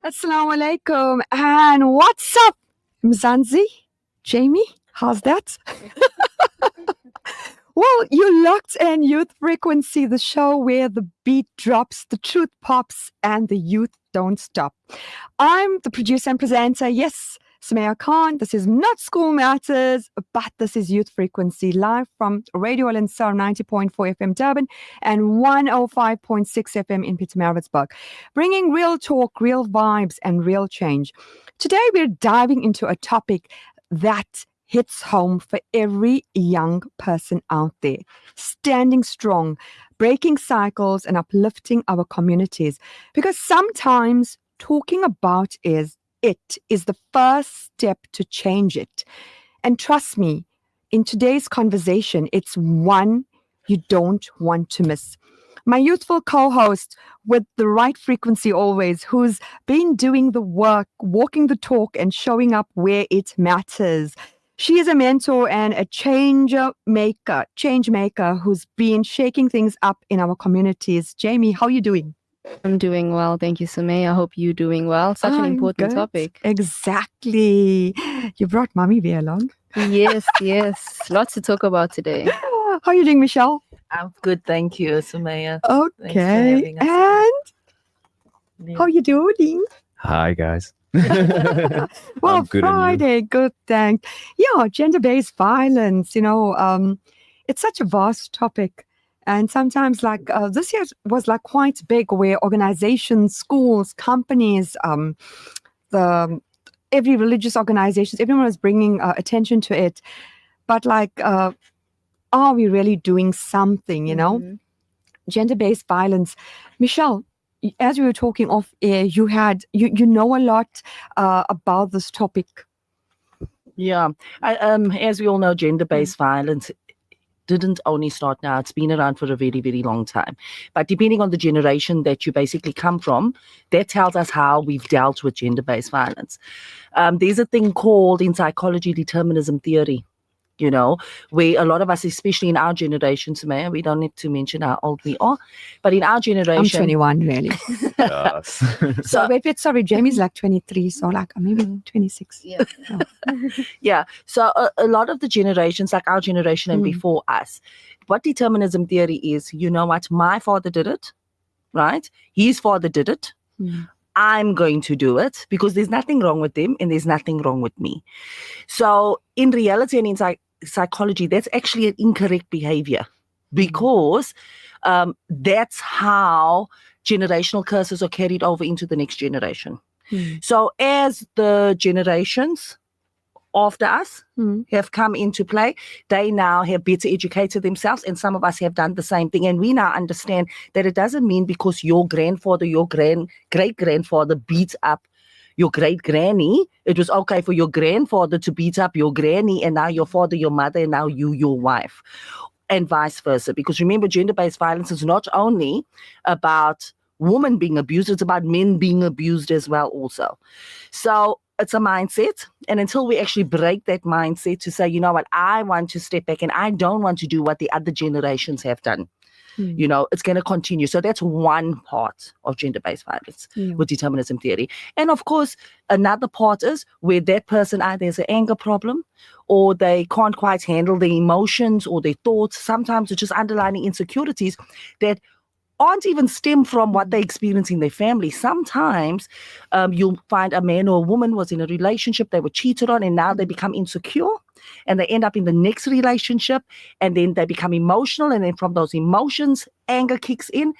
Assalamu alaikum. And what's up, Mzansi? Jamie, how's that? Well, you locked in Youth Frequency, the show where the beat drops, the truth pops, and the youth don't stop. I'm the producer and presenter, yes, Sumaya Khan. This is not School Matters, but this is Youth Frequency, live from Radio Al Ansar 90.4 FM Durban and 105.6 FM in Pietermaritzburg, bringing real talk, real vibes, and real change. Today, we're diving into a topic that hits home for every young person out there, standing strong, breaking cycles, and uplifting our communities. Because sometimes talking about it is the first step to change it. And trust me, in today's conversation, it's one you don't want to miss. My youthful co-host with the right frequency always, who's been doing the work, walking the talk, and showing up where it matters. She is a mentor and a change maker who's been shaking things up in our communities. Jamie, how are you doing? I'm doing well. Thank you, Sumaya. I hope you're doing well. Such an important topic. Exactly. You brought Mommy Bear along. Yes. Lots to talk about today. How are you doing, Michelle? I'm good, thank you, Sumaya. Okay. And how are you doing? Hi, guys. Well, Friday, good, thanks. Yeah, gender-based violence, it's such a vast topic. And sometimes this year was quite big, where organizations, schools, companies, every religious organizations, everyone was bringing attention to it. But are we really doing something, Mm-hmm. Gender-based violence. Michelle, as we were talking off air, you know a lot about this topic. Yeah, as we all know, gender-based violence didn't only start now. It's been around for a very, very long time. But depending on the generation that you basically come from, that tells us how we've dealt with gender-based violence. There's a thing called, in psychology, determinism theory. Where a lot of us, especially in our generation, Sumaya, we don't need to mention how old we are, but in our generation... I'm 21, really. Yes. Sorry, Jamie's 23, so maybe 26. Yeah. Yeah, so a lot of the generations, like our generation and before us, what determinism theory is, you know what, my father did it, right? His father did it. I'm going to do it because there's nothing wrong with them and there's nothing wrong with me. So in reality and in psychology, that's actually an incorrect behavior because that's how generational curses are carried over into the next generation. So as the generations after us have come into play, they now have better educated themselves, and some of us have done the same thing. And we now understand that it doesn't mean because your grandfather, your great-grandfather beat up your great-granny, it was okay for your grandfather to beat up your granny, and now your father, your mother, and now you, your wife, and vice versa. Because remember, gender-based violence is not only about women being abused, it's about men being abused as well also. So it's a mindset, and until we actually break that mindset to say, you know what, I want to step back and I don't want to do what the other generations have done, it's going to continue. So that's one part of gender-based violence with determinism theory. And of course, another part is where that person either has an anger problem or they can't quite handle their emotions or their thoughts. Sometimes it's just underlying insecurities that aren't even stem from what they experience in their family. Sometimes you'll find a man or a woman was in a relationship, they were cheated on, and now they become insecure, and they end up in the next relationship, and then they become emotional, and then from those emotions, anger kicks in,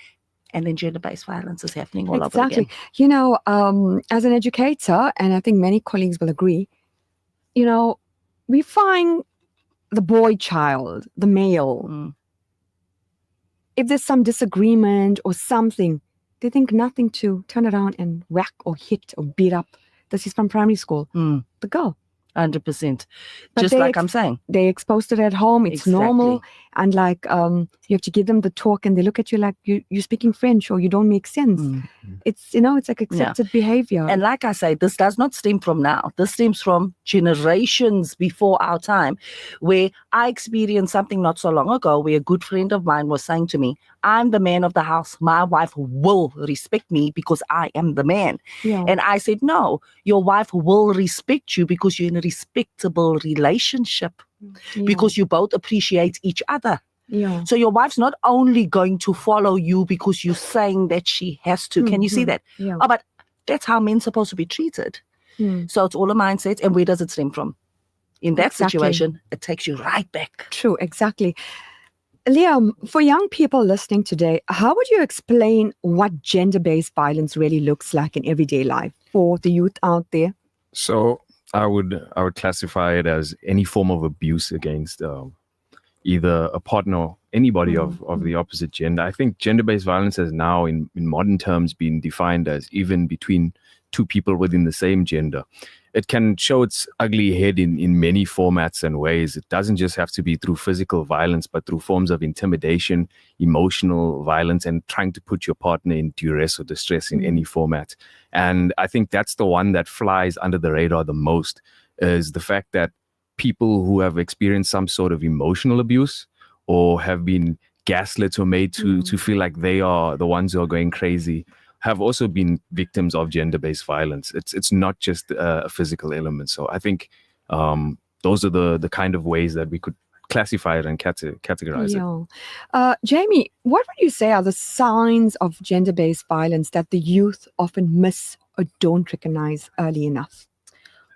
and then gender-based violence is happening all over again. As an educator, and I think many colleagues will agree, we find the boy child, the male, if there's some disagreement or something, they think nothing to turn around and whack or hit or beat up. This is from primary school. The girl. 100%. Just like I'm saying. They exposed it at home. It's normal. and like you have to give them the talk, and they look at you like you're speaking French or you don't make sense. It's it's like accepted behavior. And like I say, this does not stem from now. This stems from generations before our time, where I experienced something not so long ago where a good friend of mine was saying to me, I'm the man of the house. My wife will respect me because I am the man. And I said, no, your wife will respect you because you're in a respectable relationship, because you both appreciate each other. So your wife's not only going to follow you because you're saying that she has to. Can you see that? Oh, but that's how men's supposed to be treated. So it's all a mindset. And where does it stem from? In that situation, it takes you right back. True, exactly. Liam, for young people listening today, how would you explain what gender-based violence really looks like in everyday life for the youth out there? So I would classify it as any form of abuse against either a partner or anybody of the opposite gender. I think gender-based violence has now in modern terms been defined as even between two people within the same gender. It can show its ugly head in many formats and ways. It doesn't just have to be through physical violence, but through forms of intimidation, emotional violence, and trying to put your partner in duress or distress in any format. And I think that's the one that flies under the radar the most, is the fact that people who have experienced some sort of emotional abuse or have been gaslit or made to feel like they are the ones who are going crazy have also been victims of gender-based violence. It's not just a physical element. So I think those are the kind of ways that we could classify it and categorize it. Jamie, what would you say are the signs of gender-based violence that the youth often miss or don't recognize early enough?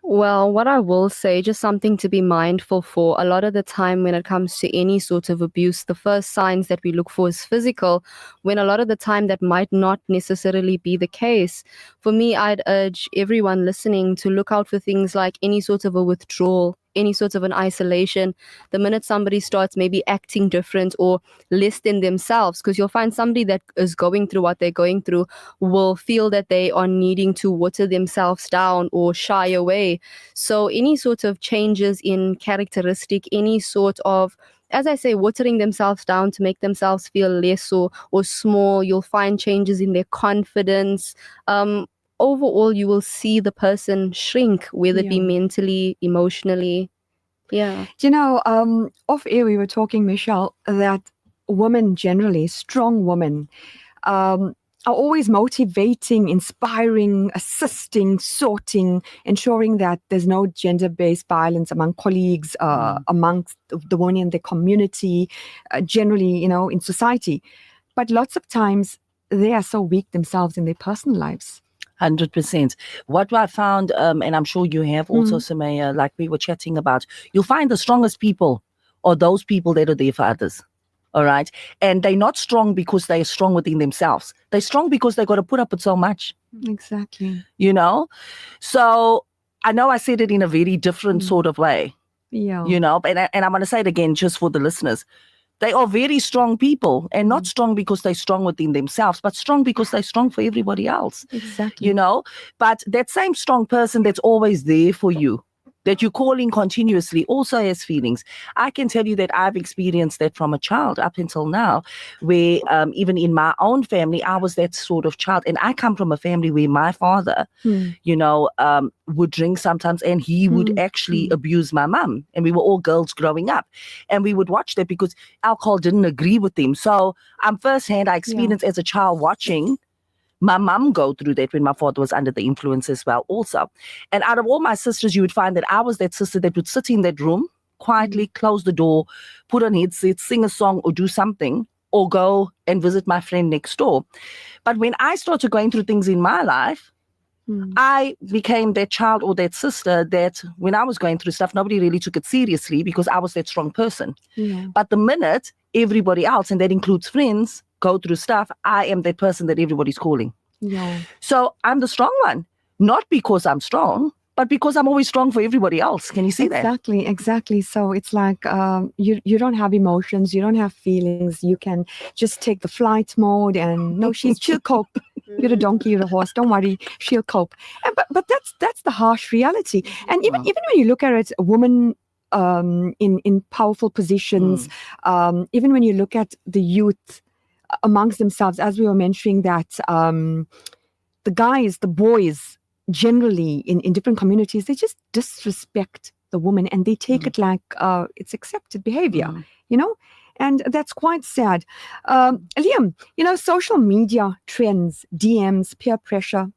Well, what I will say, just something to be mindful for, a lot of the time when it comes to any sort of abuse, the first signs that we look for is physical, when a lot of the time that might not necessarily be the case. For me, I'd urge everyone listening to look out for things like any sort of a withdrawal, any sort of an isolation. The minute somebody starts maybe acting different or less than themselves, because you'll find somebody that is going through what they're going through will feel that they are needing to water themselves down or shy away. So any sort of changes in characteristic, any sort of, as I say, watering themselves down to make themselves feel less or small, you'll find changes in their confidence. Overall, you will see the person shrink, whether it be mentally, emotionally. Off air we were talking, Michelle, that women generally, strong women, are always motivating, inspiring, assisting, sorting, ensuring that there's no gender-based violence among colleagues, amongst the women in the community, generally, in society. But lots of times they are so weak themselves in their personal lives. 100%. What I found, and I'm sure you have also, Sumaya, like we were chatting about, you'll find the strongest people are those people that are there for others. All right. And they're not strong because they're strong within themselves. They're strong because they got to put up with so much. Exactly. So I know I said it in a very different sort of way. Yeah. And I'm going to say it again just for the listeners. They are very strong people, and not strong because they're strong within themselves, but strong because they're strong for everybody else. Exactly. But that same strong person that's always there for you, that you're calling continuously, also has feelings. I can tell you that I've experienced that from a child up until now, where even in my own family, I was that sort of child. And I come from a family where my father, would drink sometimes, and he would actually abuse my mum. And we were all girls growing up. And we would watch that because alcohol didn't agree with him. So firsthand, I experienced as a child watching my mum go through that when my father was under the influence as well also. And out of all my sisters, you would find that I was that sister that would sit in that room, quietly close the door, put on headset, sing a song or do something, or go and visit my friend next door. But when I started going through things in my life, I became that child or that sister that when I was going through stuff, nobody really took it seriously because I was that strong person. But the minute everybody else, and that includes friends, go through stuff, I am that person that everybody's calling. So I'm the strong one, not because I'm strong, but because I'm always strong for everybody else. Can you see that? Exactly. So it's like you don't have emotions, you don't have feelings. You can just take the flight mode and no, she'll cope. You're a donkey, you're a horse. Don't worry, she'll cope. But that's the harsh reality. And even when you look at it, a woman in powerful positions. Even when you look at the youth amongst themselves, as we were mentioning that the guys, the boys, generally in different communities, they just disrespect the woman and they take it like it's accepted behavior, you know? And that's quite sad. Liam, you know, social media trends, DMs, peer pressure,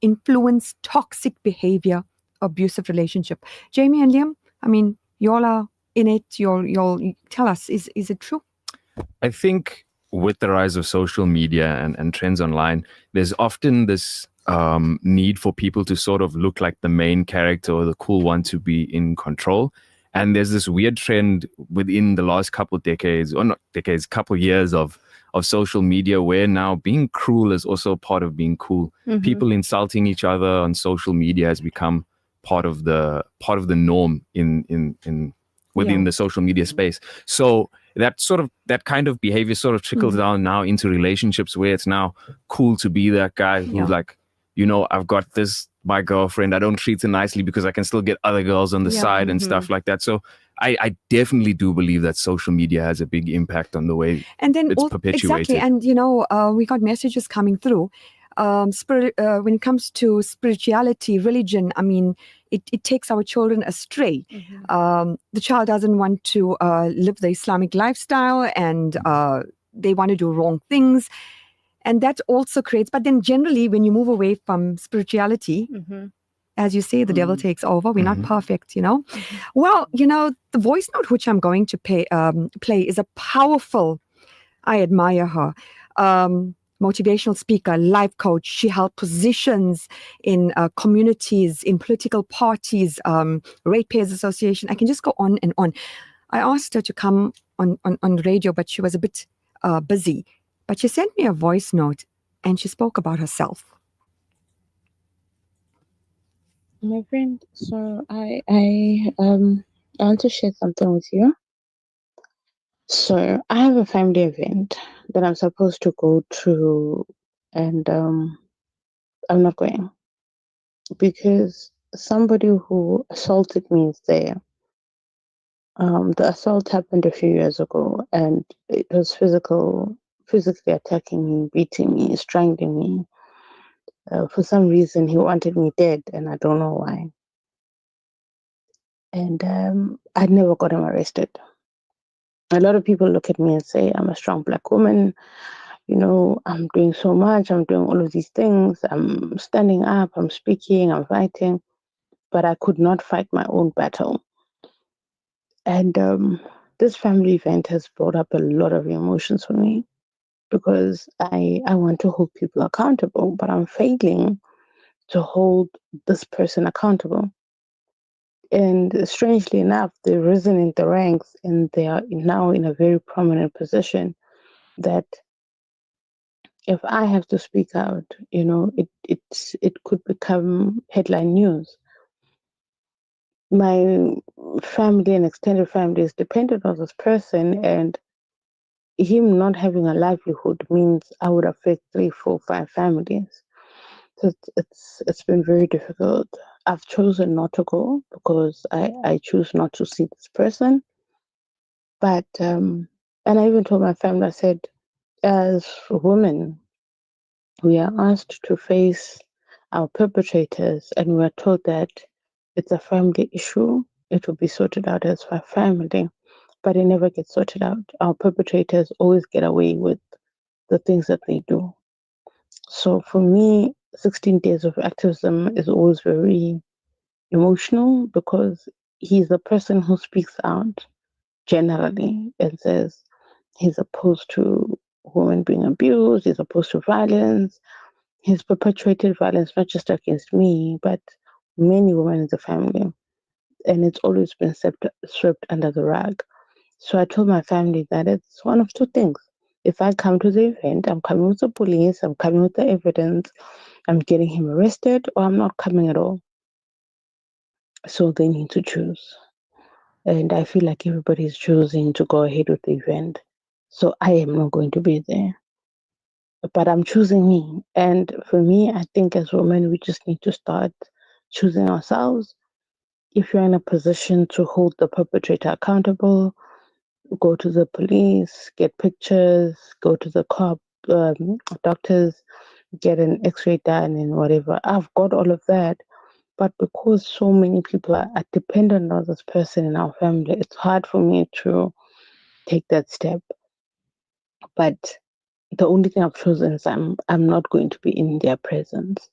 influence toxic behavior, abusive relationship. Jamie and Liam, I mean, you all are in it. You'll tell us, is it true? I think with the rise of social media and trends online, there's often this need for people to sort of look like the main character or the cool one to be in control. And there's this weird trend within the last couple decades, or not decades, couple years of social media, where now being cruel is also part of being cool. People insulting each other on social media has become part of the norm in within the social media space. So that kind of behavior sort of trickles down now into relationships, where it's now cool to be that guy who's like, you know, I've got my girlfriend, I don't treat her nicely because I can still get other girls on the side and stuff like that. So I definitely do believe that social media has a big impact on the way it's perpetuated. Exactly. And, you know, we got messages coming through. When it comes to spirituality, religion, I mean, it takes our children astray. The child doesn't want to live the Islamic lifestyle, and they want to do wrong things. And that also creates, but then generally when you move away from spirituality, as you say, the devil takes over. We're not perfect, you know. Well, you know, the voice note which I'm going to play is a powerful, I admire her, motivational speaker, life coach. She held positions in communities, in political parties, ratepayers association. I can just go on and on. I asked her to come on radio, but she was a bit busy. But she sent me a voice note and she spoke about herself. My friend, so I want to share something with you. So I have a family event that I'm supposed to go to, and I'm not going because somebody who assaulted me is there. The assault happened a few years ago, and it was physically attacking me, beating me, strangling me. For some reason, he wanted me dead, and I don't know why. And I never got him arrested. A lot of people look at me and say, I'm a strong Black woman. You know, I'm doing so much. I'm doing all of these things. I'm standing up. I'm speaking. I'm fighting. But I could not fight my own battle. And this family event has brought up a lot of emotions for me because I want to hold people accountable, but I'm failing to hold this person accountable. And strangely enough, they've risen in the ranks and they are now in a very prominent position that if I have to speak out, you know, it could become headline news. My family and extended family is dependent on this person, and him not having a livelihood means I would affect 3, 4, 5 families. So it's been very difficult. I've chosen not to go because I choose not to see this person. But and I even told my family, I said, as women, we are asked to face our perpetrators, and we are told that it's a family issue. It will be sorted out as a family, but it never gets sorted out. Our perpetrators always get away with the things that they do. So for me, 16 days of activism is always very emotional because he's the person who speaks out generally and says he's opposed to women being abused, he's opposed to violence. He's perpetuated violence not just against me, but many women in the family. And it's always been swept under the rug. So I told my family that it's one of two things. If I come to the event, I'm coming with the police, I'm coming with the evidence, I'm getting him arrested, or I'm not coming at all. So they need to choose. And I feel like everybody's choosing to go ahead with the event. So I am not going to be there. But I'm choosing me. And for me, I think as women, we just need to start choosing ourselves if you're in a position to hold the perpetrator accountable, go to the police, get pictures, go to the doctors, get an x-ray done and whatever. I've got all of that. But because so many people are dependent on this person in our family, it's hard for me to take that step. But the only thing I've chosen is I'm not going to be in their presence.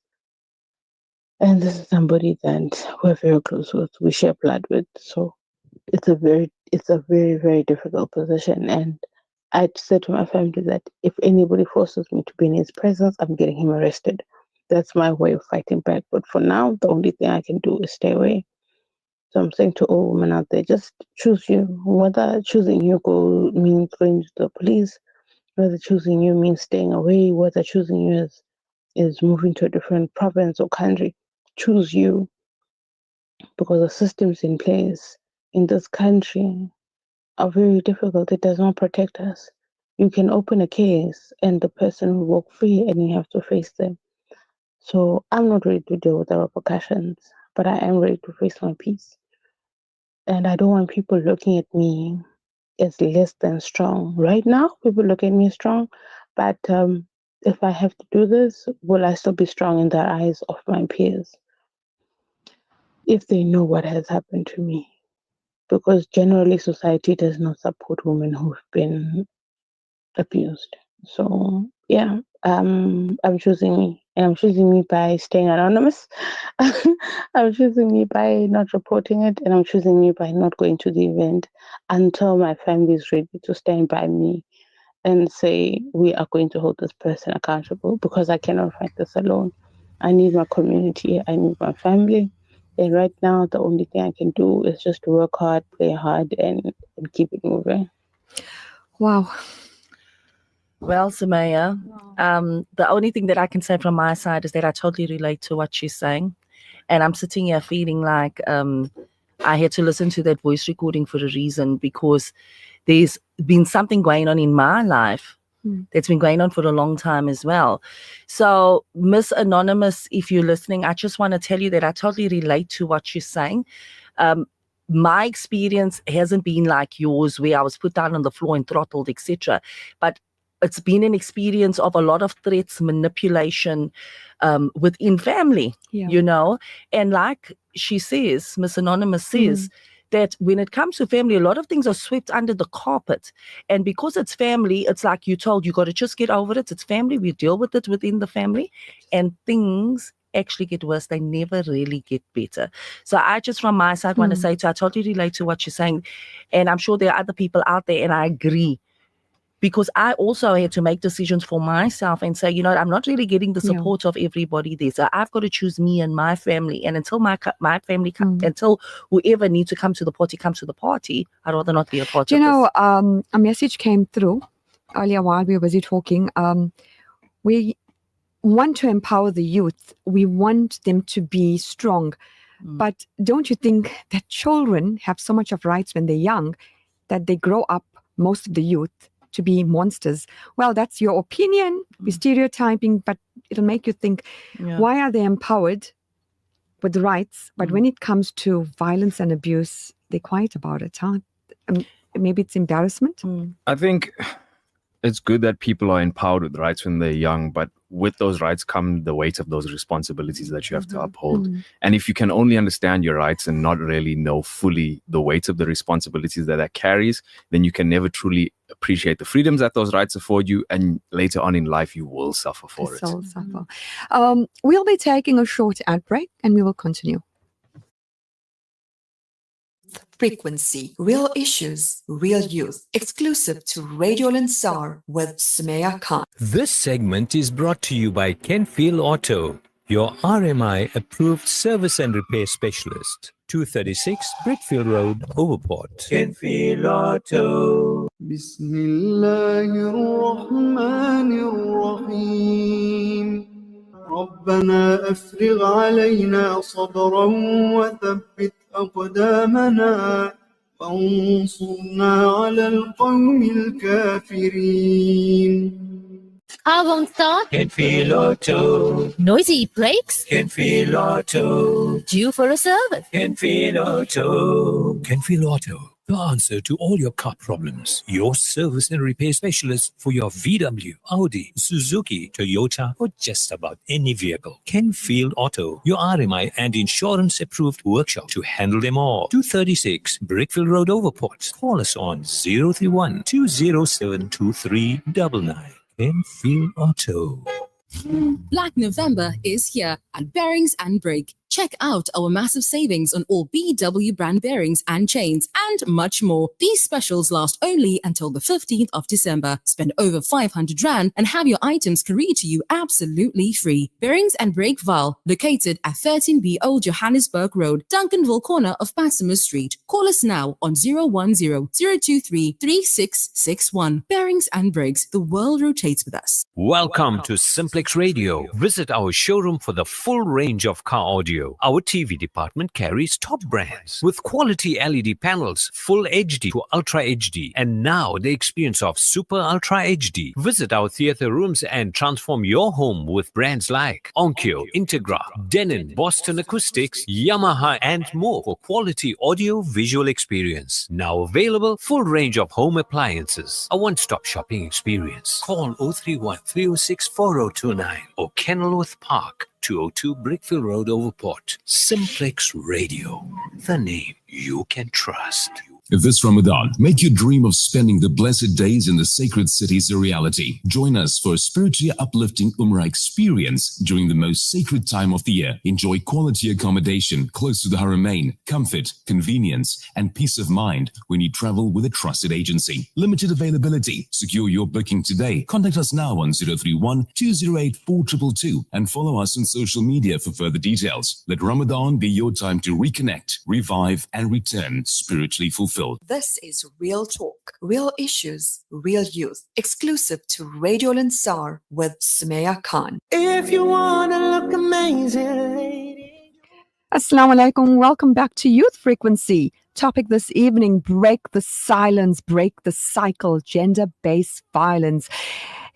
And this is somebody that we're very close with, we share blood with. So it's a very, very difficult position. And I said to my family that if anybody forces me to be in his presence, I'm getting him arrested. That's my way of fighting back. But for now, the only thing I can do is stay away. So I'm saying to all women out there, just choose you. Whether choosing you means going to the police, whether choosing you means staying away, whether choosing you is moving to a different province or country. Choose you, because the systems in place in this country are very difficult. It does not protect us. You can open a case and the person will walk free and you have to face them. So I'm not ready to deal with the repercussions, but I am ready to face my peace. And I don't want people looking at me as less than strong. Right now, people look at me strong, but if I have to do this, will I still be strong in the eyes of my peers if they know what has happened to me? Because generally, society does not support women who've been abused. So yeah, I'm choosing me, and I'm choosing me by staying anonymous. I'm choosing me by not reporting it, and I'm choosing me by not going to the event until my family is ready to stand by me and say we are going to hold this person accountable, because I cannot fight this alone. I need my community, I need my family. And right now, the only thing I can do is just work hard, play hard, and keep it moving. Wow. Well, Sumaya, the only thing that I can say from my side is that I totally relate to what she's saying. And I'm sitting here feeling like I had to listen to that voice recording for a reason, because there's been something going on in my life that's been going on for a long time as well. So, Miss Anonymous, if you're listening, I just want to tell you that I totally relate to what you're saying. My experience hasn't been like yours, where I was put down on the floor and throttled, etc. But it's been an experience of a lot of threats, manipulation within family, you know. And like she says, Miss Anonymous says, that when it comes to family, a lot of things are swept under the carpet. And because it's family, it's like you told, you got to just get over it. It's family. We deal with it within the family. And things actually get worse. They never really get better. So I just, from my side, want to say I totally relate to what you're saying. And I'm sure there are other people out there, and I agree. Because I also had to make decisions for myself and say, you know, I'm not really getting the support of everybody there. So I've got to choose me and my family. And until my family, until whoever needs to come to the party comes to the party, I'd rather not be a part of this. A message came through earlier while we were busy talking. We want to empower the youth. We want them to be strong. But don't you think that children have so much of rights when they're young that they grow up, most of the youth, to be monsters? Well, that's your opinion. We're stereotyping, but it'll make you think, why are they empowered with rights? But when it comes to violence and abuse, they're quiet about it, huh? Maybe it's embarrassment? I think it's good that people are empowered with rights when they're young, but with those rights come the weight of those responsibilities that you have to uphold. And if you can only understand your rights and not really know fully the weight of the responsibilities that carries, then you can never truly appreciate the freedoms that those rights afford you, and later on in life you will suffer for it. Suffer. We'll be taking a short ad break and we will continue. Frequency, real issues, real youth, exclusive to Radio Lansar with Sumaya Khan. This segment is brought to you by Kenfield Auto, your RMI approved service and repair specialist. 236 Brickfield Road, Overport. Kenfield Auto. Bismillahirrahmanirrahim. ربنا أفرغ علينا صبرا وثبت أقدامنا وانصرنا على القوم الكافرين. I won't start. Can feel auto. Noisy brakes. Can feel auto. Due for a service. Can feel auto. Can feel auto. The answer to all your car problems. Your service and repair specialist for your VW, Audi, Suzuki, Toyota, or just about any vehicle. Kenfield Auto, your RMI and insurance approved workshop to handle them all. 236 Brickfield Road, Overport. Call us on 031 207 2399. Kenfield Auto. Black November is here at Bearings and Brake. Check out our massive savings on all BW brand bearings and chains and much more. These specials last only until the 15th of December. Spend over 500 Rand and have your items carried to you absolutely free. Bearings and Brake Val, located at 13B Old Johannesburg Road, Duncanville corner of Bassimer Street. Call us now on 010-023-3661. Bearings and Brakes, the world rotates with us. Welcome to Simplex Radio. Visit our showroom for the full range of car audio. Our TV department carries top brands with quality LED panels, full HD to Ultra HD, and now the experience of Super Ultra HD. Visit our theater rooms and transform your home with brands like Onkyo, Integra, Denon, Boston Acoustics, Yamaha, and more for quality audio visual experience. Now available, full range of home appliances. A one-stop shopping experience. Call 031 306 4029 or Kenilworth Park, 202 Brickfield Road, Overport. Simplex Radio, the name you can trust. This Ramadan, make your dream of spending the blessed days in the sacred cities a reality. Join us for a spiritually uplifting Umrah experience during the most sacred time of the year. Enjoy quality accommodation close to the Haramain, comfort, convenience, and peace of mind when you travel with a trusted agency. Limited availability. Secure your booking today. Contact us now on 031 208 4222 and follow us on social media for further details. Let Ramadan be your time to reconnect, revive, and return spiritually fulfilled. This is Real Talk, Real Issues, Real Youth, exclusive to Radio Lansar with Sumaya Khan. If you wanna look amazing, lady. Assalamu alaikum. Welcome back to Youth Frequency. Topic this evening: break the silence, break the cycle, gender-based violence.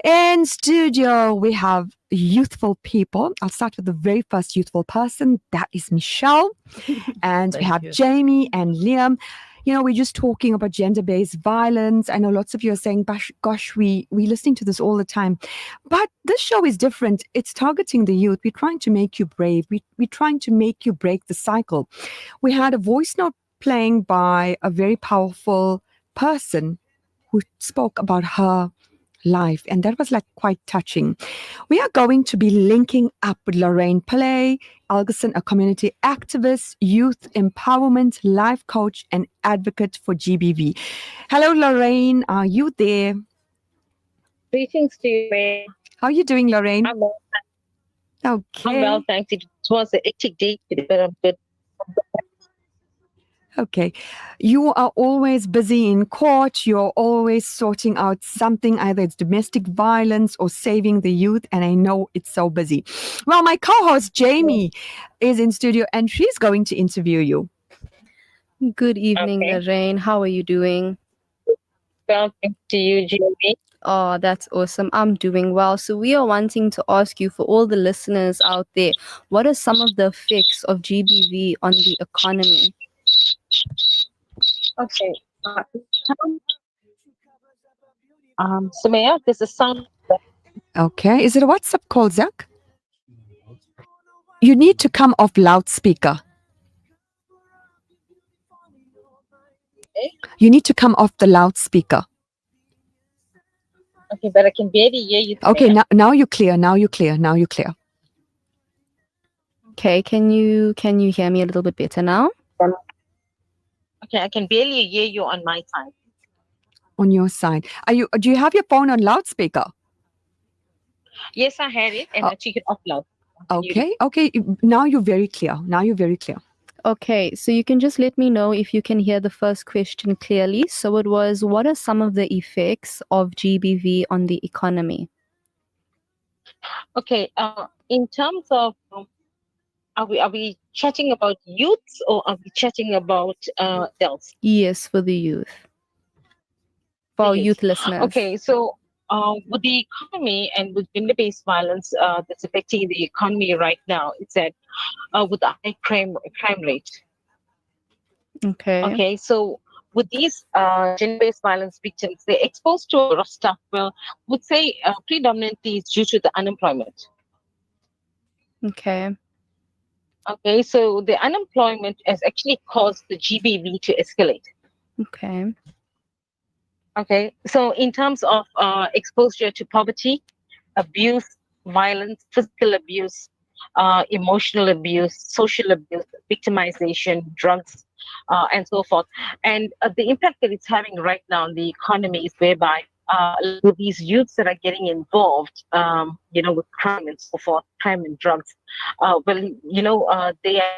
In studio, we have youthful people. I'll start with the very first youthful person. That is Michelle. And we have Jamie and Liam. You know, we're just talking about gender-based violence. I know lots of you are saying, gosh, we're listening to this all the time. But this show is different. It's targeting the youth. We're trying to make you brave. We're trying to make you break the cycle. We had a voice note playing by a very powerful person who spoke about her life, and that was like quite touching. We are going to be linking up with LORRAINE PILLAY, ALGASEN, a community activist, youth empowerment, life coach, and advocate for GBV. Hello, LORRAINE. Are you there? Greetings to you, Ray. How are you doing, LORRAINE? I'm well. Okay. I'm well, thanks. It was a hectic day today, but I'm good. Okay. You are always busy in court. You're always sorting out something, either it's domestic violence or saving the youth. And I know it's so busy. Well, my co-host Jamie is in studio and she's going to interview you. Good evening, LORRAINE. How are you doing? Well, thanks to you, Jamie. Oh, that's awesome. I'm doing well. So we are wanting to ask you, for all the listeners out there, what are some of the effects of GBV on the economy? Okay. Sumaya, there's a sound. Okay. Is it a WhatsApp call, Zach? You need to come off loudspeaker. Okay. You need to come off the loudspeaker. Okay, but I can barely hear you. Okay, now you're clear. Now you're clear. Now you're clear. Okay, can you hear me a little bit better now? Okay, I can barely hear you on my side. On your side. Do you have your phone on loudspeaker? Yes, I had it and I took it off loud. Okay. Now you're very clear. Okay, so you can just let me know if you can hear the first question clearly. So it was, what are some of the effects of GBV on the economy? Okay, in terms of, are we chatting about youths or are we chatting about adults? Yes, for the youth. For our youth listeners. Okay, so with the economy and with gender-based violence that's affecting the economy right now, it's that with the high crime rate. Okay. Okay, so with these gender-based violence victims, they're exposed to a lot of stuff. Well, would say predominantly it's due to the unemployment. Okay. Okay, so the unemployment has actually caused the GBV to escalate. Okay. Okay, so in terms of exposure to poverty, abuse, violence, physical abuse, emotional abuse, social abuse, victimization, drugs, and so forth. And the impact that it's having right now on the economy is whereby with these youths that are getting involved, with crime and so forth, crime and drugs, they are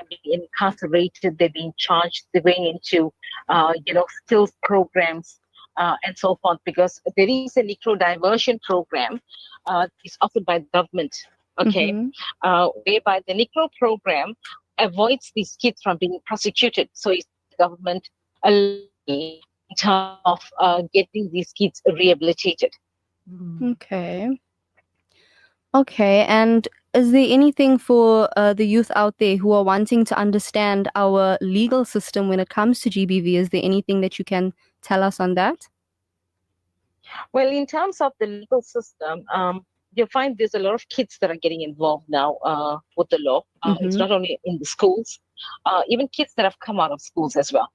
being incarcerated, they're being charged, they're going into, skills programs, and so forth, because there is a necro diversion program is offered by the government, okay, whereby the necro program avoids these kids from being prosecuted. So it's the government in terms of getting these kids rehabilitated. Okay. Okay, and is there anything for the youth out there who are wanting to understand our legal system when it comes to GBV? Is there anything that you can tell us on that? Well, in terms of the legal system, you'll find there's a lot of kids that are getting involved now with the law. It's not only in the schools, even kids that have come out of schools as well,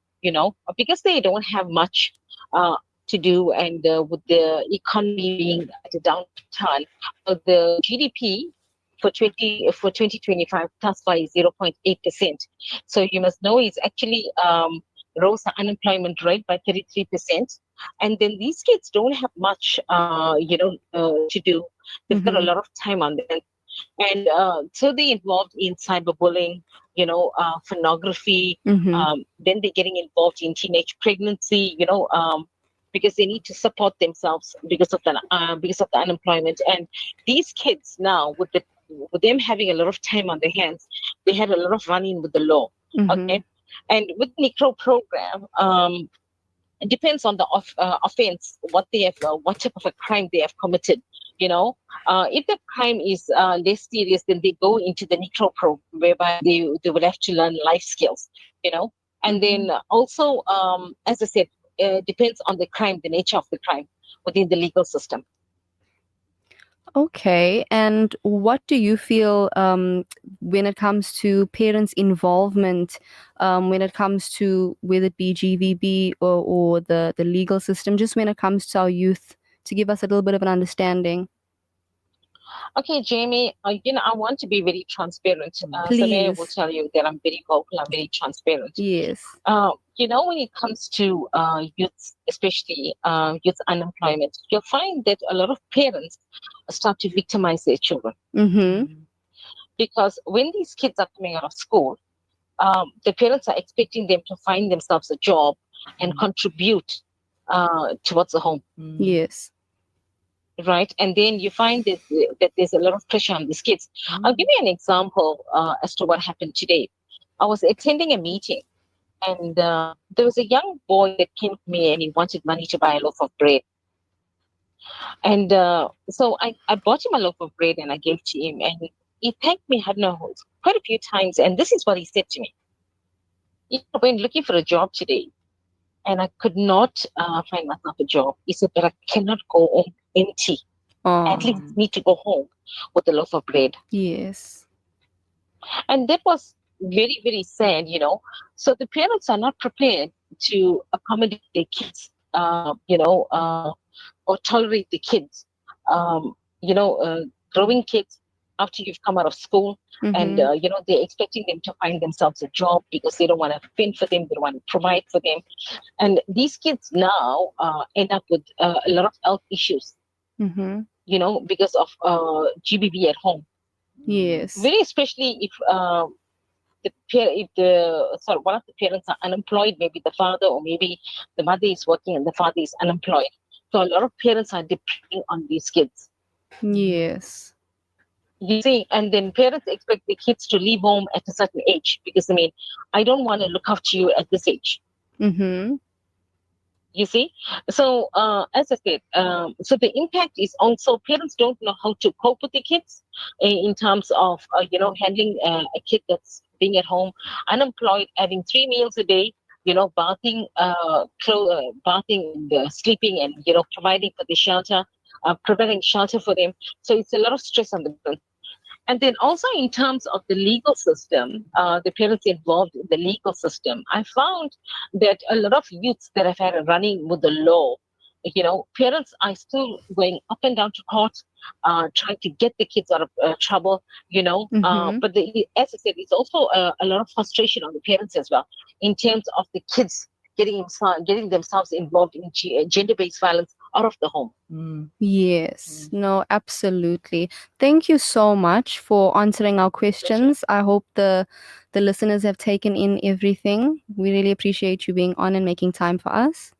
because they don't have much to do, and with the economy being at a downturn, the GDP for 2025 thus far is 0.8%. So you must know it's actually rose the unemployment rate by 33%. And then these kids don't have much, to do. They've got a lot of time on them. And so they're involved in cyberbullying, pornography. Then they're getting involved in teenage pregnancy, because they need to support themselves because of the unemployment. And these kids now, with them having a lot of time on their hands, they have a lot of run-in with the law. Okay, and with the NICRO program, it depends on the offense, what they have, what type of a crime they have committed. If the crime is less serious, then they go into the NICRO program, whereby they will have to learn life skills. And then also, as I said, depends on the crime, the nature of the crime within the legal system. Okay, and what do you feel when it comes to parents' involvement, when it comes to whether it be GVB or the legal system, just when it comes to our youth, to give us a little bit of an understanding? Okay, Jamie, I want to be very transparent. Please. Sumaya will tell you that I'm very vocal, I'm very transparent. Yes. When it comes to youth, especially youth unemployment, you'll find that a lot of parents start to victimize their children. Because when these kids are coming out of school, the parents are expecting them to find themselves a job and contribute towards the home. Yes. Right, and then you find that there's a lot of pressure on these kids. I'll give you an example as to what happened today. I was attending a meeting, and there was a young boy that came to me, and he wanted money to buy a loaf of bread. And so I bought him a loaf of bread, and I gave to him, and he thanked me, I don't know, quite a few times. And this is what he said to me: "I went looking for a job today, and I could not find myself a job." He said, "But I cannot go home empty. At least need to go home with a loaf of bread." Yes. And that was very, very sad, So the parents are not prepared to accommodate their kids, or tolerate the kids, growing kids after you've come out of school. And, they're expecting them to find themselves a job because they don't want to fend for them, they don't want to provide for them. And these kids now end up with a lot of health issues. Because of GBV at home. Yes. Very especially if one of the parents are unemployed, maybe the father or maybe the mother is working and the father is unemployed. So a lot of parents are depending on these kids. Yes. You see, and then parents expect the kids to leave home at a certain age because I don't want to look after you at this age. You see, so as I said, so the impact is also parents don't know how to cope with the kids in terms of handling a kid that's being at home, unemployed, having 3 meals a day, bathing, bathing, and sleeping, and providing for the shelter, providing shelter for them. So it's a lot of stress on the parents. And then also in terms of the legal system, the parents involved in the legal system, I found that a lot of youths that have had a running with the law, parents are still going up and down to court, trying to get the kids out of trouble, but as I said, it's also a lot of frustration on the parents as well, in terms of the kids getting themselves involved in gender-based violence out of the home. Yes, no, absolutely. Thank you so much for answering our questions. I hope the listeners have taken in everything. We really appreciate you being on and making time for us.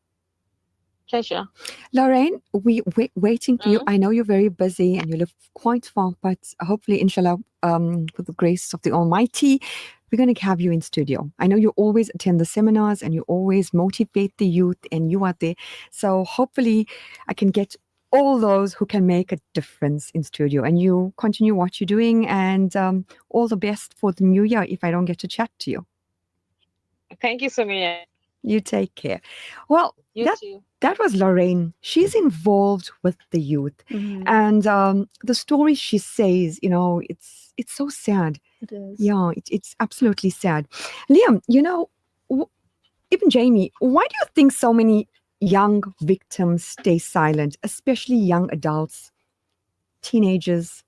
Pleasure. Lorraine, we're waiting for you. I know you're very busy and you live quite far, but hopefully, inshallah, with the grace of the Almighty, we're going to have you in studio. I know you always attend the seminars and you always motivate the youth, and you are there. So hopefully I can get all those who can make a difference in studio, and you continue what you're doing, and all the best for the new year if I don't get to chat to you. Thank you, Sumaya. You take care. Well, You too. That was Lorraine. She's involved with the youth. And the story she says, it's so sad. It is. Yeah, it's absolutely sad. Liam, even Jamie, why do you think so many young victims stay silent, especially young adults, teenagers?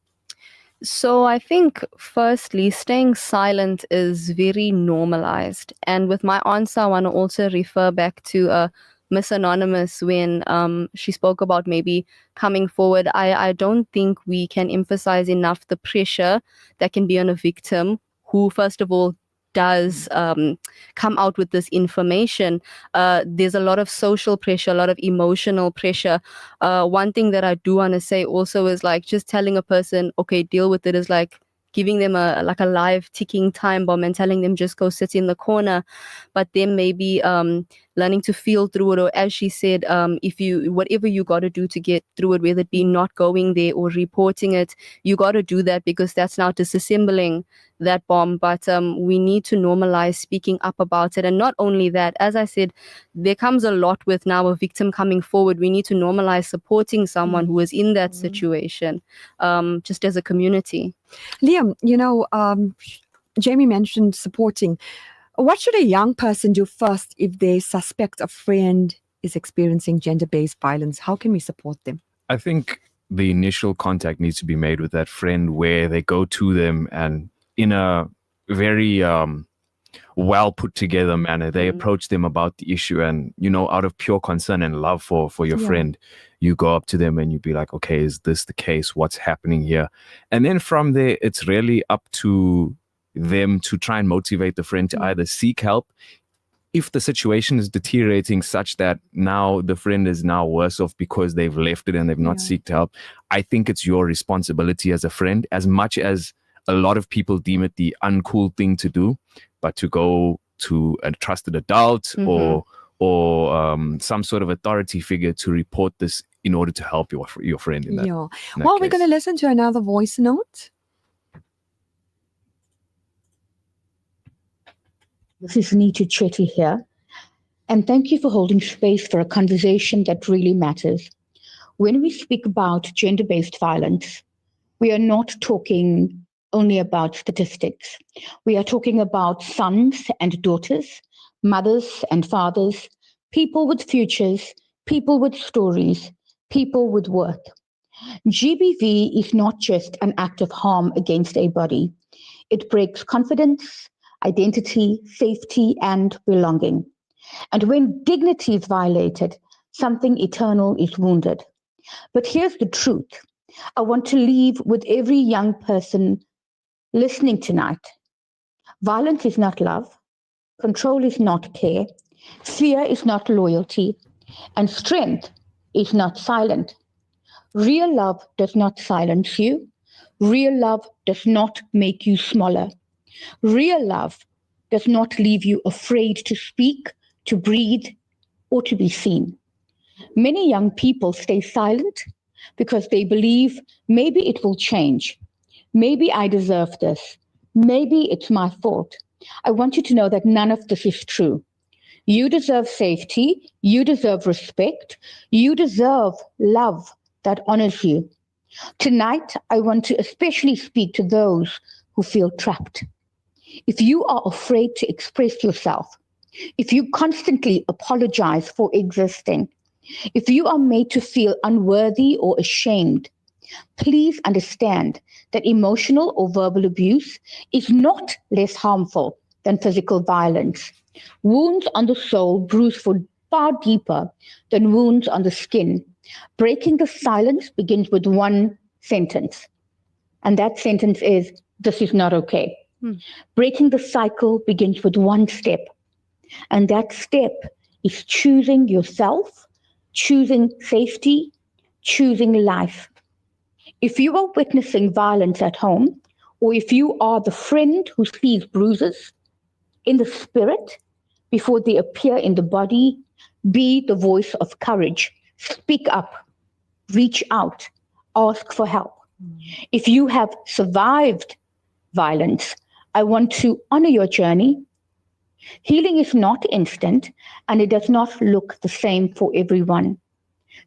So I think firstly, staying silent is very normalized. And with my answer, I want to also refer back to Miss Anonymous when she spoke about maybe coming forward. I don't think we can emphasize enough the pressure that can be on a victim who, first of all, does come out with this information. There's a lot of social pressure, a lot of emotional pressure. One thing that I do want to say also is like just telling a person, okay, deal with it, is like giving them a live ticking time bomb and telling them just go sit in the corner. But then maybe learning to feel through it, or as she said, if you, whatever you got to do to get through it, whether it be not going there or reporting it, you got to do that, because that's now disassembling that bomb. But we need to normalize speaking up about it. And not only that, as I said, there comes a lot with now a victim coming forward. We need to normalize supporting someone who is in that situation, just as a community. Liam, Jamie mentioned supporting. What should a young person do first if they suspect a friend is experiencing gender-based violence? How can we support them? I think the initial contact needs to be made with that friend, where they go to them and in a very well put together manner, they approach them about the issue, and out of pure concern and love for your friend, you go up to them and you be like, okay, is this the case? What's happening here? And then from there, it's really up to them to try and motivate the friend to either seek help if the situation is deteriorating such that now the friend is now worse off because they've left it and they've not seeked help. I think it's your responsibility as a friend, as much as a lot of people deem it the uncool thing to do, but to go to a trusted adult or some sort of authority figure to report this in order to help your friend in that. Well, we're going to listen to another voice note. This is Neetu Chetty here, and thank you for holding space for a conversation that really matters. When we speak about gender-based violence, we are not talking only about statistics. We are talking about sons and daughters, mothers and fathers, people with futures, people with stories, people with worth. GBV is not just an act of harm against a body. It breaks confidence, identity, safety, and belonging. And when dignity is violated, something eternal is wounded. But here's the truth. I want to leave with every young person listening tonight. Violence is not love. Control is not care. Fear is not loyalty. And strength is not silent. Real love does not silence you. Real love does not make you smaller. Real love does not leave you afraid to speak, to breathe, or to be seen. Many young people stay silent because they believe maybe it will change. Maybe I deserve this. Maybe it's my fault. I want you to know that none of this is true. You deserve safety. You deserve respect. You deserve love that honors you. Tonight, I want to especially speak to those who feel trapped. If you are afraid to express yourself, if you constantly apologize for existing, if you are made to feel unworthy or ashamed, please understand that emotional or verbal abuse is not less harmful than physical violence. Wounds on the soul bruise for far deeper than wounds on the skin. Breaking the silence begins with one sentence, and that sentence is, "This is not okay." Breaking the cycle begins with one step, and that step is choosing yourself, choosing safety, choosing life. If you are witnessing violence at home, or if you are the friend who sees bruises in the spirit before they appear in the body, be the voice of courage. Speak up, reach out, ask for help. If you have survived violence, I want to honor your journey. Healing is not instant, and it does not look the same for everyone.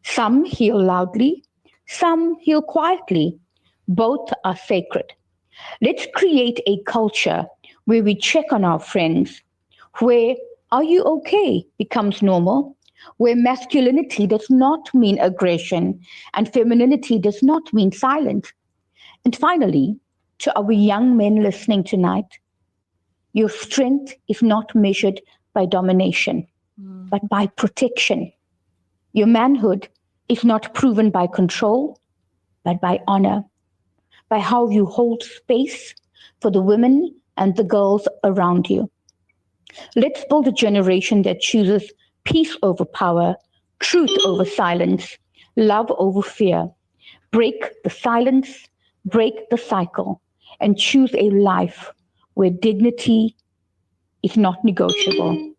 Some heal loudly, some heal quietly. Both are sacred. Let's create a culture where we check on our friends, where "are you okay" becomes normal, where masculinity does not mean aggression and femininity does not mean silence. And finally, to our young men listening tonight, your strength is not measured by domination, but by protection. Your manhood is not proven by control, but by honor, by how you hold space for the women and the girls around you. Let's build a generation that chooses peace over power, truth over silence, love over fear. Break the silence, break the cycle, and choose a life where dignity is not negotiable.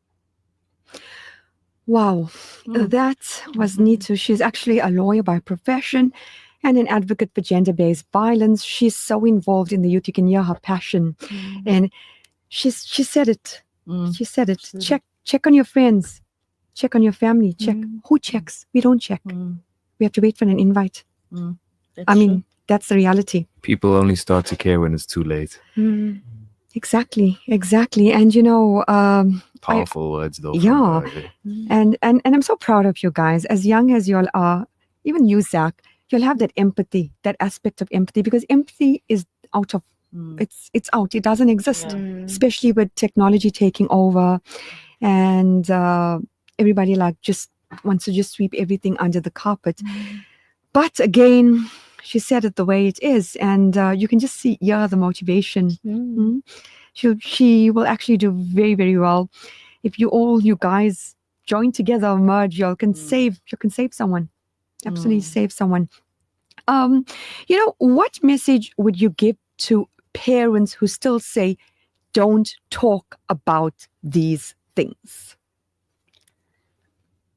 Wow, that was Neetu. She's actually a lawyer by profession and an advocate for gender-based violence. She's so involved in the youth. You can hear her passion. And she said it. She said it. Check on your friends. Check on your family. Check. Who checks? We don't check. We have to wait for an invite. I mean, that's the reality. People only start to care when it's too late. Exactly. And Powerful words, though. Yeah. And I'm so proud of you guys. As young as you all are, even you, Zach, you'll have that empathy, that aspect of empathy, because empathy is out of, it's out. It doesn't exist, especially with technology taking over and everybody just wants to just sweep everything under the carpet. But again, she said it the way it is, and you can just hear the motivation. She will actually do very, very well. If you guys join together, merge, you can save someone. Absolutely save someone. What message would you give to parents who still say, don't talk about these things?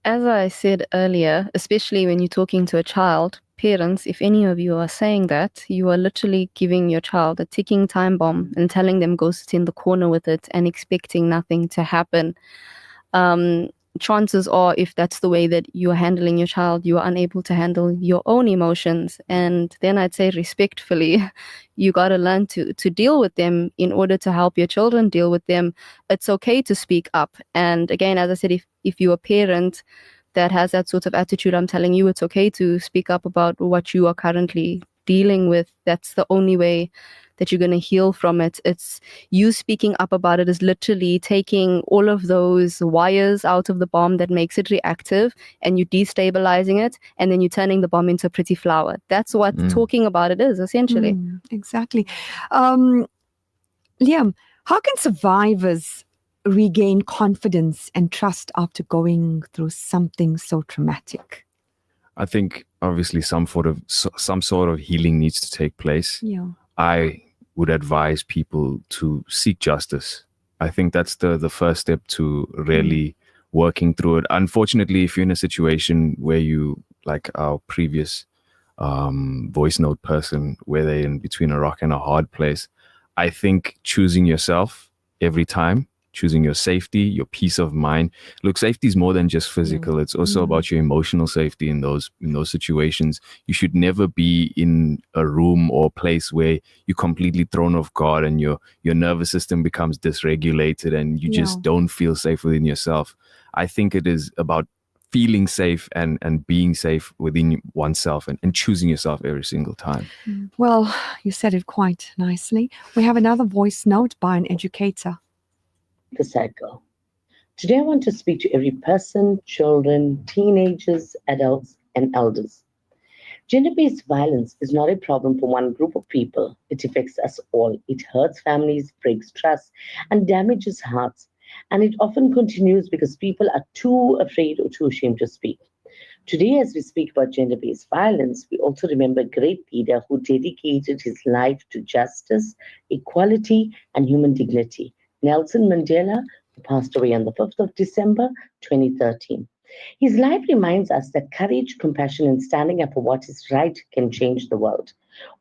As I said earlier, especially when you're talking to a child, parents, if any of you are saying that, you are literally giving your child a ticking time bomb and telling them go sit in the corner with it and expecting nothing to happen. Chances are, if that's the way that you're handling your child, you are unable to handle your own emotions. And then I'd say respectfully, you got to learn to deal with them in order to help your children deal with them. It's okay to speak up. And again, as I said, if you're a parent that has that sort of attitude, I'm telling you, it's okay to speak up about what you are currently dealing with. That's the only way that you're going to heal from it. It's you speaking up about it is literally taking all of those wires out of the bomb that makes it reactive, and you destabilizing it, and then you're turning the bomb into a pretty flower. That's what talking about it is, essentially. Exactly. Liam, how can survivors regain confidence and trust after going through something so traumatic? I think obviously some sort of healing needs to take place. Yeah. I would advise people to seek justice. I think that's the first step to really working through it. Unfortunately, if you're in a situation where you, like our previous voice note person, where they're in between a rock and a hard place, I think choosing yourself every time, choosing your safety, your peace of mind. Look, safety is more than just physical. It's also about your emotional safety in those situations. You should never be in a room or place where you're completely thrown off guard and your nervous system becomes dysregulated and you just don't feel safe within yourself. I think it is about feeling safe and being safe within oneself and choosing yourself every single time. Well, you said it quite nicely. We have another voice note by an educator. The cycle. Today I want to speak to every person, children, teenagers, adults, and elders. Gender-based violence is not a problem for one group of people. It affects us all. It hurts families, breaks trust, and damages hearts. And it often continues because people are too afraid or too ashamed to speak. Today, as we speak about gender-based violence, we also remember a great leader who dedicated his life to justice, equality, and human dignity. Nelson Mandela, who passed away on the 5th of December, 2013. His life reminds us that courage, compassion, and standing up for what is right can change the world.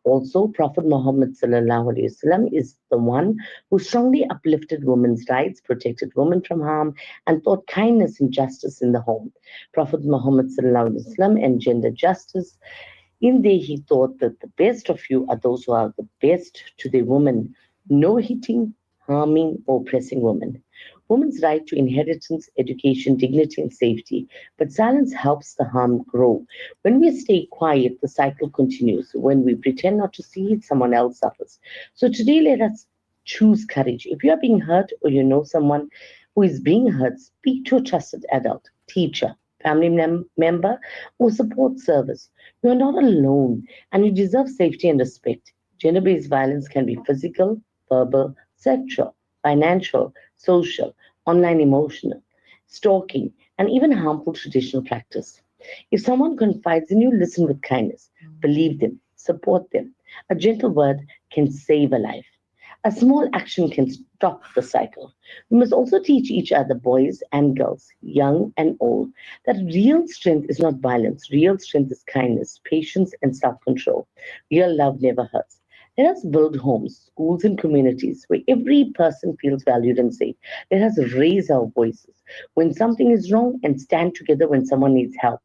Also, Prophet Muhammad ﷺ is the one who strongly uplifted women's rights, protected women from harm, and taught kindness and justice in the home. Prophet Muhammad ﷺ and gender justice. In there, he taught that the best of you are those who are the best to their women. No hitting, harming, or oppressing women. Women's right to inheritance, education, dignity, and safety. But silence helps the harm grow. When we stay quiet, the cycle continues. When we pretend not to see it, someone else suffers. So today, let us choose courage. If you are being hurt or you know someone who is being hurt, speak to a trusted adult, teacher, family member, or support service. You are not alone, and you deserve safety and respect. Gender-based violence can be physical, verbal, sexual, financial, social, online emotional, stalking, and even harmful traditional practice. If someone confides in you, listen with kindness. Believe them, support them. A gentle word can save a life. A small action can stop the cycle. We must also teach each other, boys and girls, young and old, that real strength is not violence. Real strength is kindness, patience, and self-control. Real love never hurts. Let us build homes, schools, and communities where every person feels valued and safe. Let us raise our voices when something is wrong and stand together when someone needs help.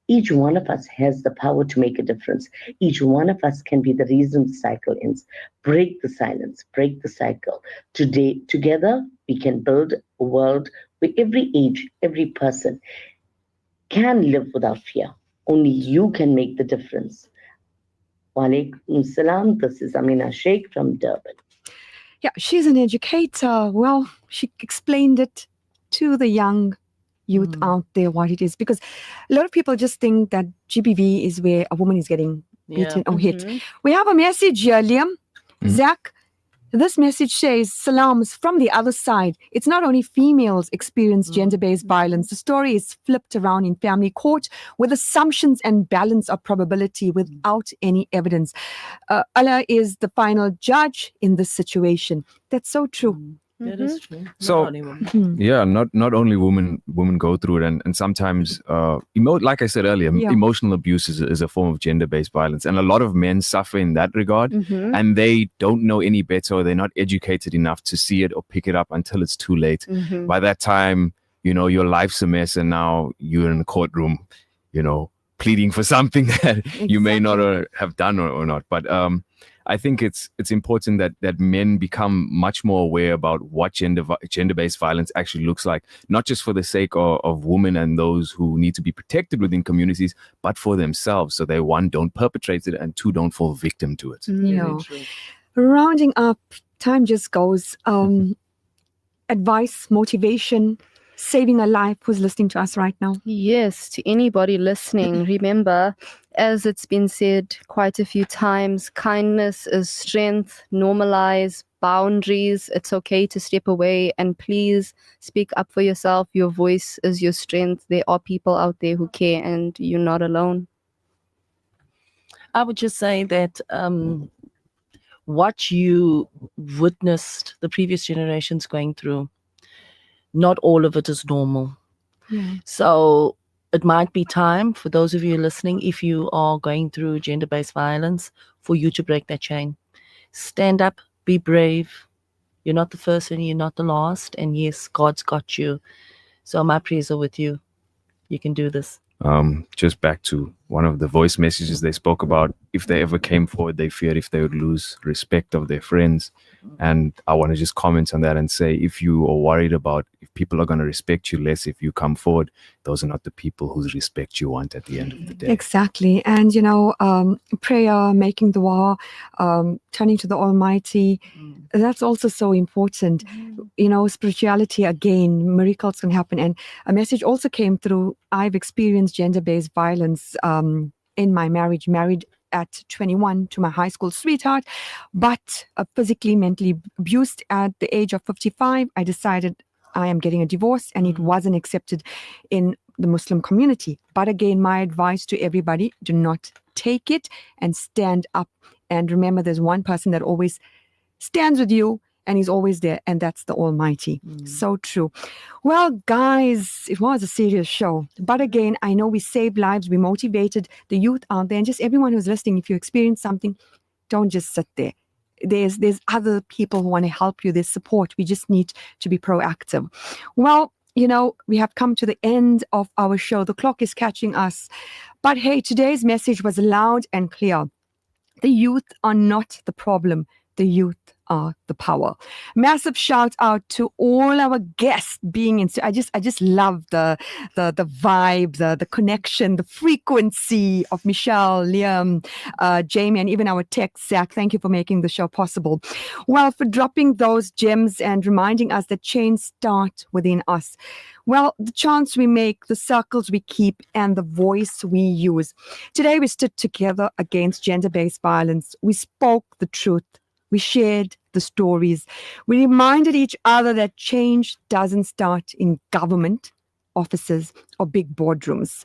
Each one of us has the power to make a difference. Each one of us can be the reason the cycle ends. Break the silence, break the cycle. Today, together, we can build a world where every age, every person can live without fear. Only you can make the difference. Walaikum salam. This is Amina Sheikh from Durban. Yeah, she's an educator. Well, she explained it to the young youth out there what it is, because a lot of people just think that GBV is where a woman is getting beaten or hit. We have a message here, Liam. Zach, this message says, salams from the other side. It's not only females experience gender-based violence. The story is flipped around in family court with assumptions and balance of probability without any evidence. Allah is the final judge in this situation. That's so true. That is true. So yeah, not only women go through it, and sometimes like I said earlier, emotional abuse is a form of gender-based violence, and a lot of men suffer in that regard, and they don't know any better, or they're not educated enough to see it or pick it up until it's too late. By that time, your life's a mess, and now you're in a courtroom, pleading for something that you may not have done or not. But I think it's important that men become much more aware about what gender-based violence actually looks like, not just for the sake of women and those who need to be protected within communities, but for themselves, so they, one, don't perpetrate it, and two, don't fall victim to it. Rounding up, time just goes. Advice, motivation, saving a life. Who's listening to us right now? Yes, to anybody listening, remember, as it's been said quite a few times, kindness is strength. Normalize boundaries. It's okay to step away, and please speak up for yourself. Your voice is your strength. There are people out there who care, and you're not alone. I would just say that what you witnessed the previous generations going through, not all of it is normal. Yeah. So it might be time for those of you listening, if you are going through gender-based violence, for you to break that chain. Stand up, be brave. You're not the first and you're not the last. And yes, God's got you. So my prayers are with you. You can do this. Just back to one of the voice messages they spoke about, if they ever came forward, they feared if they would lose respect of their friends. And I want to just comment on that and say, if you are worried about if people are going to respect you less if you come forward, those are not the people whose respect you want at the end of the day. Exactly. And, prayer, making dua, turning to the Almighty, that's also so important. Spirituality, again, miracles can happen. And a message also came through. I've experienced gender-based violence in my marriage, married at 21 to my high school sweetheart, but physically, mentally abused at the age of 55. I decided I am getting a divorce, and it wasn't accepted in the Muslim community. But again, my advice to everybody, do not take it and stand up. And remember, there's one person that always stands with you, and he's always there, and that's the Almighty. So true. Well, guys, it was a serious show. But again, I know we saved lives, we motivated the youth out there, and just everyone who's listening, if you experience something, don't just sit there. There's other people who want to help you. There's support. We just need to be proactive. Well, we have come to the end of our show. The clock is catching us. But hey, today's message was loud and clear. The youth are not the problem. The youth are the power. Massive shout out to all our guests being in. I just love the vibe, the connection, the frequency of Michelle, Liam, Jamie, and even our tech Zach. Thank you for making the show possible. Well, for dropping those gems and reminding us that change starts within us. Well, the chants we make, the circles we keep, and the voice we use. Today we stood together against gender-based violence. We spoke the truth. We shared the stories. We reminded each other that change doesn't start in government, offices, or big boardrooms.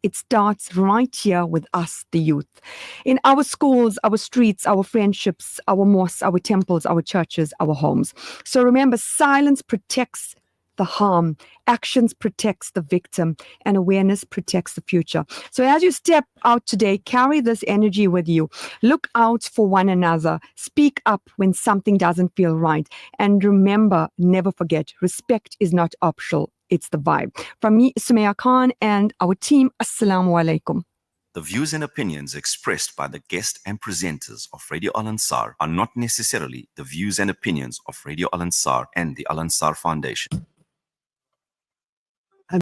It starts right here with us, the youth. In our schools, our streets, our friendships, our mosques, our temples, our churches, our homes. So remember, silence protects the harm, actions protects the victim, and awareness protects the future. So as you step out today, carry this energy with you. Look out for one another. Speak up when something doesn't feel right. And remember, never forget, respect is not optional. It's the vibe. From me, Sumaya Khan, and our team, Assalamu alaikum. The views and opinions expressed by the guest and presenters of Radio Al Ansar are not necessarily the views and opinions of Radio Al Ansar and the Al Ansar Foundation.